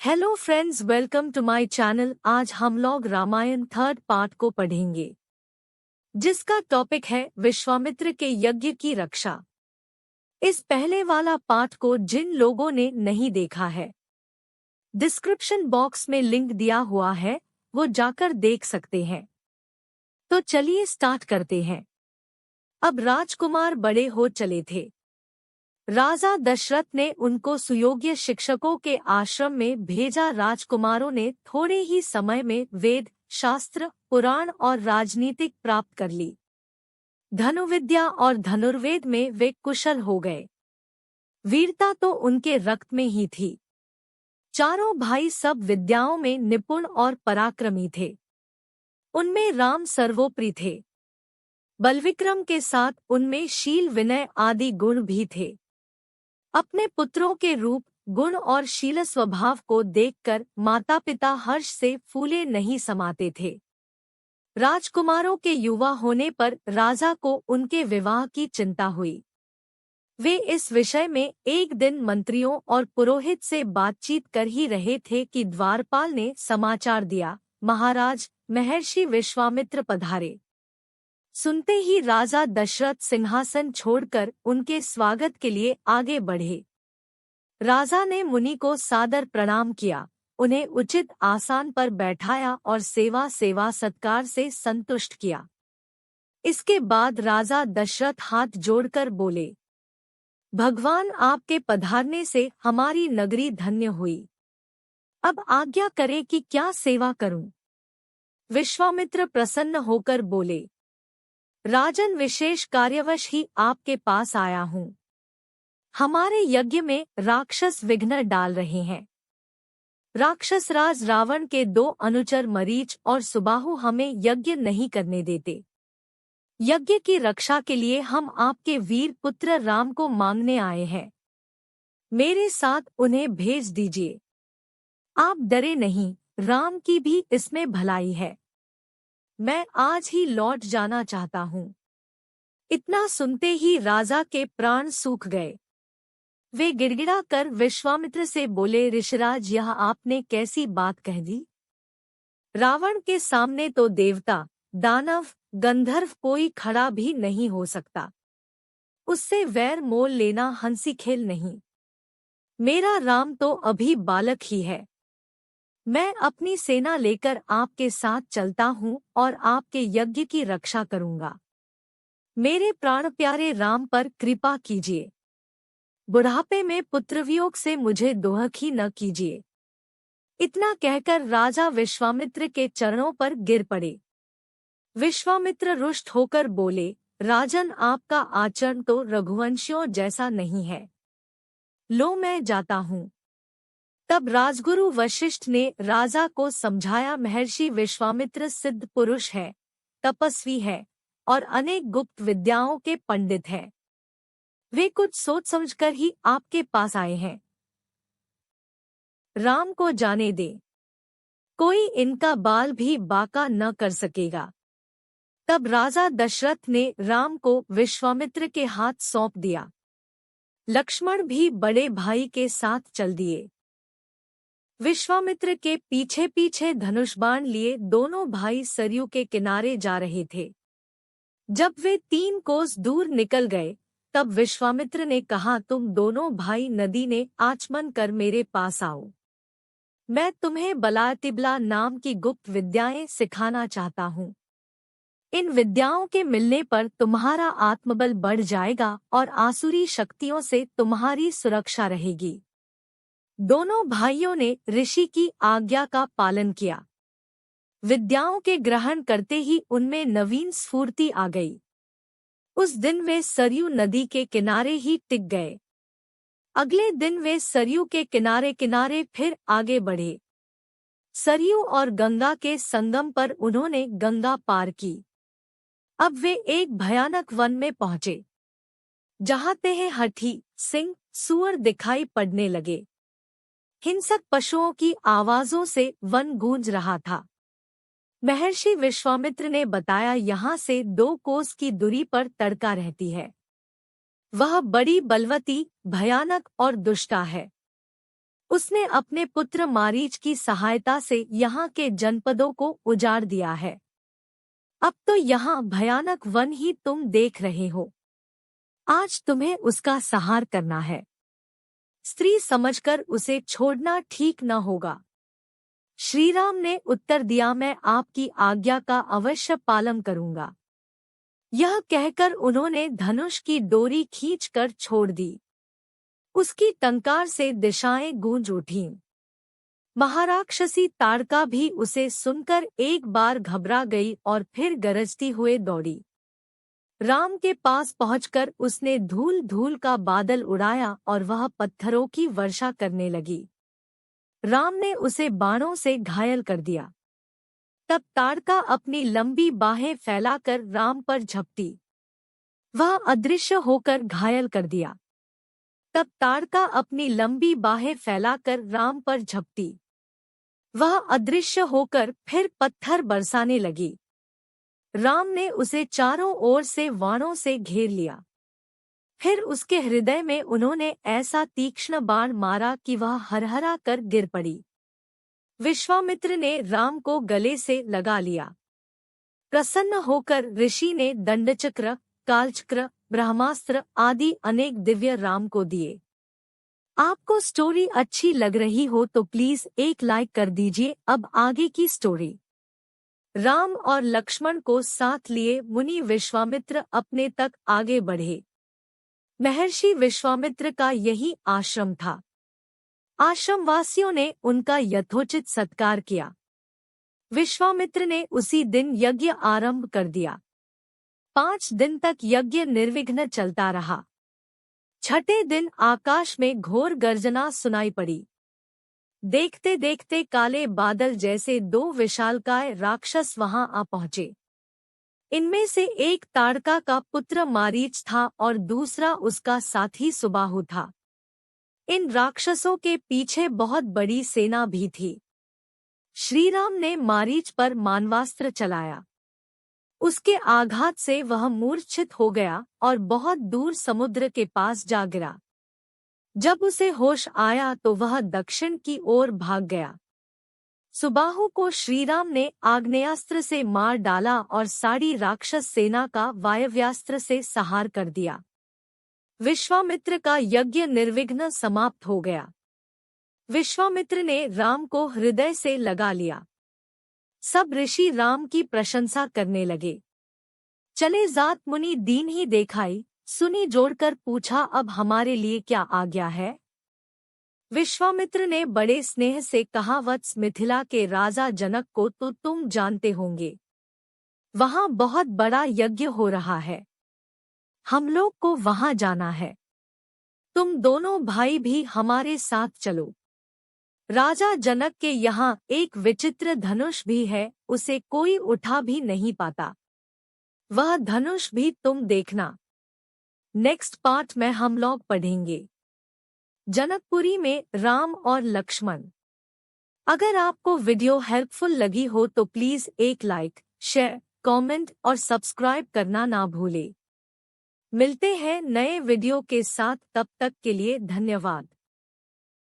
Hello friends, welcome to my channel. आज हम लोग रामायण थर्ड पार्ट को पढ़ेंगे, जिसका टॉपिक है विश्वामित्र के यज्ञ की रक्षा। इस पहले वाला पार्ट को जिन लोगों ने नहीं देखा है, डिस्क्रिप्शन बॉक्स में लिंक दिया हुआ है, वो जाकर देख सकते हैं। तो चलिए स्टार्ट करते हैं। अब राजकुमार बड़े हो चले थे। राजा दशरथ ने उनको सुयोग्य शिक्षकों के आश्रम में भेजा। राजकुमारों ने थोड़े ही समय में वेद, शास्त्र, पुराण और राजनीतिक प्राप्त कर ली। धनुविद्या और धनुर्वेद में वे कुशल हो गए। वीरता तो उनके रक्त में ही थी। चारों भाई सब विद्याओं में निपुण और पराक्रमी थे। उनमें राम सर्वोपरि थे। बलविक्रम के साथ उनमें शील, विनय आदि गुण भी थे। अपने पुत्रों के रूप, गुण और शील स्वभाव को देखकर माता पिता हर्ष से फूले नहीं समाते थे। राजकुमारों के युवा होने पर राजा को उनके विवाह की चिंता हुई। वे इस विषय में एक दिन मंत्रियों और पुरोहित से बातचीत कर ही रहे थे कि द्वारपाल ने समाचार दिया, महाराज महर्षि विश्वामित्र पधारे। सुनते ही राजा दशरथ सिंहासन छोड़कर उनके स्वागत के लिए आगे बढ़े। राजा ने मुनि को सादर प्रणाम किया, उन्हें उचित आसन पर बैठाया और सेवा सत्कार से संतुष्ट किया। इसके बाद राजा दशरथ हाथ जोड़कर बोले, भगवान आपके पधारने से हमारी नगरी धन्य हुई। अब आज्ञा करें कि क्या सेवा करूं। विश्वामित्र प्रसन्न होकर बोले, राजन, विशेष कार्यवश ही आपके पास आया हूँ। हमारे यज्ञ में राक्षस विघ्न डाल रहे हैं। राक्षस राज रावण के 2 अनुचर मरीच और सुबाहु हमें यज्ञ नहीं करने देते। यज्ञ की रक्षा के लिए हम आपके वीर पुत्र राम को मांगने आए हैं। मेरे साथ उन्हें भेज दीजिए। आप डरे नहीं, राम की भी इसमें भलाई है। मैं आज ही लौट जाना चाहता हूँ। इतना सुनते ही राजा के प्राण सूख गए। वे गिड़गिड़ा कर विश्वामित्र से बोले, ऋषिराज, यह आपने कैसी बात कह दी। रावण के सामने तो देवता, दानव, गंधर्व कोई खड़ा भी नहीं हो सकता। उससे वैर मोल लेना हंसी खेल नहीं। मेरा राम तो अभी बालक ही है। मैं अपनी सेना लेकर आपके साथ चलता हूँ और आपके यज्ञ की रक्षा करूँगा। मेरे प्राण प्यारे राम पर कृपा कीजिए। बुढ़ापे में पुत्रवियोग से मुझे दोहखी न कीजिए। इतना कहकर राजा विश्वामित्र के चरणों पर गिर पड़े। विश्वामित्र रुष्ट होकर बोले, राजन, आपका आचरण तो रघुवंशियों जैसा नहीं है। लो, मैं जाता हूँ। तब राजगुरु वशिष्ठ ने राजा को समझाया, महर्षि विश्वामित्र सिद्ध पुरुष है, तपस्वी है और अनेक गुप्त विद्याओं के पंडित हैं। वे कुछ सोच समझकर ही आपके पास आए हैं। राम को जाने दे, कोई इनका बाल भी बाका न कर सकेगा। तब राजा दशरथ ने राम को विश्वामित्र के हाथ सौंप दिया। लक्ष्मण भी बड़े भाई के साथ चल दिए। विश्वामित्र के पीछे पीछे धनुष बाण लिए दोनों भाई सरयू के किनारे जा रहे थे। जब वे 3 कोस दूर निकल गए, तब विश्वामित्र ने कहा, तुम दोनों भाई नदी ने आचमन कर मेरे पास आओ। मैं तुम्हें बलातिबला नाम की गुप्त विद्याएं सिखाना चाहता हूँ। इन विद्याओं के मिलने पर तुम्हारा आत्मबल बढ़ जाएगा और आसुरी शक्तियों से तुम्हारी सुरक्षा रहेगी। दोनों भाइयों ने ऋषि की आज्ञा का पालन किया। विद्याओं के ग्रहण करते ही उनमें नवीन स्फूर्ति आ गई। उस दिन वे सरयू नदी के किनारे ही टिक गए। अगले दिन वे सरयू के किनारे किनारे फिर आगे बढ़े। सरयू और गंगा के संगम पर उन्होंने गंगा पार की। अब वे एक भयानक वन में पहुंचे, जहां तेह हाथी, सिंह, सूअर दिखाई पड़ने लगे। हिंसक पशुओं की आवाजों से वन गूंज रहा था। महर्षि विश्वामित्र ने बताया, यहाँ से 2 कोस की दूरी पर तड़का रहती है। वह बड़ी बलवती, भयानक और दुष्टा है। उसने अपने पुत्र मारीच की सहायता से यहाँ के जनपदों को उजाड़ दिया है। अब तो यहाँ भयानक वन ही तुम देख रहे हो। आज तुम्हें उसका संहार करना है। स्त्री समझकर उसे छोड़ना ठीक न होगा। श्रीराम ने उत्तर दिया, मैं आपकी आज्ञा का अवश्य पालन करूंगा। यह कहकर उन्होंने धनुष की डोरी खींचकर छोड़ दी। उसकी टंकार से दिशाएं गूंज उठीं। महाराक्षसी ताड़का भी उसे सुनकर एक बार घबरा गई और फिर गरजती हुए दौड़ी। राम के पास पहुंचकर उसने धूल धूल का बादल उड़ाया और वह पत्थरों की वर्षा करने लगी। राम ने उसे बाणों से घायल कर दिया। तब ताड़का अपनी लंबी बाहें फैलाकर राम पर झपटी। वह अदृश्य होकर घायल कर दिया। तब ताड़का अपनी लंबी बाहें फैलाकर राम पर झपटी। वह अदृश्य होकर फिर पत्थर बरसाने लगी। राम ने उसे चारों ओर से बाणों से घेर लिया। फिर उसके हृदय में उन्होंने ऐसा तीक्ष्ण बाण मारा कि वह हरहरा कर गिर पड़ी। विश्वामित्र ने राम को गले से लगा लिया। प्रसन्न होकर ऋषि ने दंडचक्र, कालचक्र, ब्रह्मास्त्र आदि अनेक दिव्य राम को दिए। आपको स्टोरी अच्छी लग रही हो तो प्लीज एक लाइक कर दीजिए। अब आगे की स्टोरी। राम और लक्ष्मण को साथ लिए मुनि विश्वामित्र अपने तक आगे बढ़े। महर्षि विश्वामित्र का यही आश्रम था। आश्रमवासियों ने उनका यथोचित सत्कार किया। विश्वामित्र ने उसी दिन यज्ञ आरंभ कर दिया। 5 दिन तक यज्ञ निर्विघ्न चलता रहा। छठे दिन आकाश में घोर गर्जना सुनाई पड़ी। देखते देखते काले बादल जैसे 2 विशालकाय राक्षस वहां आ पहुंचे। इनमें से एक ताड़का का पुत्र मारीच था और दूसरा उसका साथी सुबाहु था। इन राक्षसों के पीछे बहुत बड़ी सेना भी थी। श्रीराम ने मारीच पर मानवास्त्र चलाया। उसके आघात से वह मूर्छित हो गया और बहुत दूर समुद्र के पास जा गिरा। जब उसे होश आया तो वह दक्षिण की ओर भाग गया। सुबाहु को श्रीराम ने आग्नेयास्त्र से मार डाला और सारी राक्षस सेना का वायव्यास्त्र से संहार कर दिया। विश्वामित्र का यज्ञ निर्विघ्न समाप्त हो गया। विश्वामित्र ने राम को हृदय से लगा लिया। सब ऋषि राम की प्रशंसा करने लगे। चले जात मुनि दीन ही देखाई, सुनी जोड़कर पूछा, अब हमारे लिए क्या आज्ञा है? विश्वामित्र ने बड़े स्नेह से कहा, वत्स मिथिला के राजा जनक को तो तुम जानते होंगे। वहां बहुत बड़ा यज्ञ हो रहा है। हम लोग को वहां जाना है। तुम दोनों भाई भी हमारे साथ चलो। राजा जनक के यहाँ एक विचित्र धनुष भी है, उसे कोई उठा भी नहीं पाता। वह धनुष भी तुम देखना। नेक्स्ट पार्ट में हम लोग पढ़ेंगे जनकपुरी में राम और लक्ष्मण। अगर आपको वीडियो हेल्पफुल लगी हो तो प्लीज एक लाइक, शेयर, कमेंट और सब्सक्राइब करना ना भूलें। मिलते हैं नए वीडियो के साथ, तब तक के लिए धन्यवाद।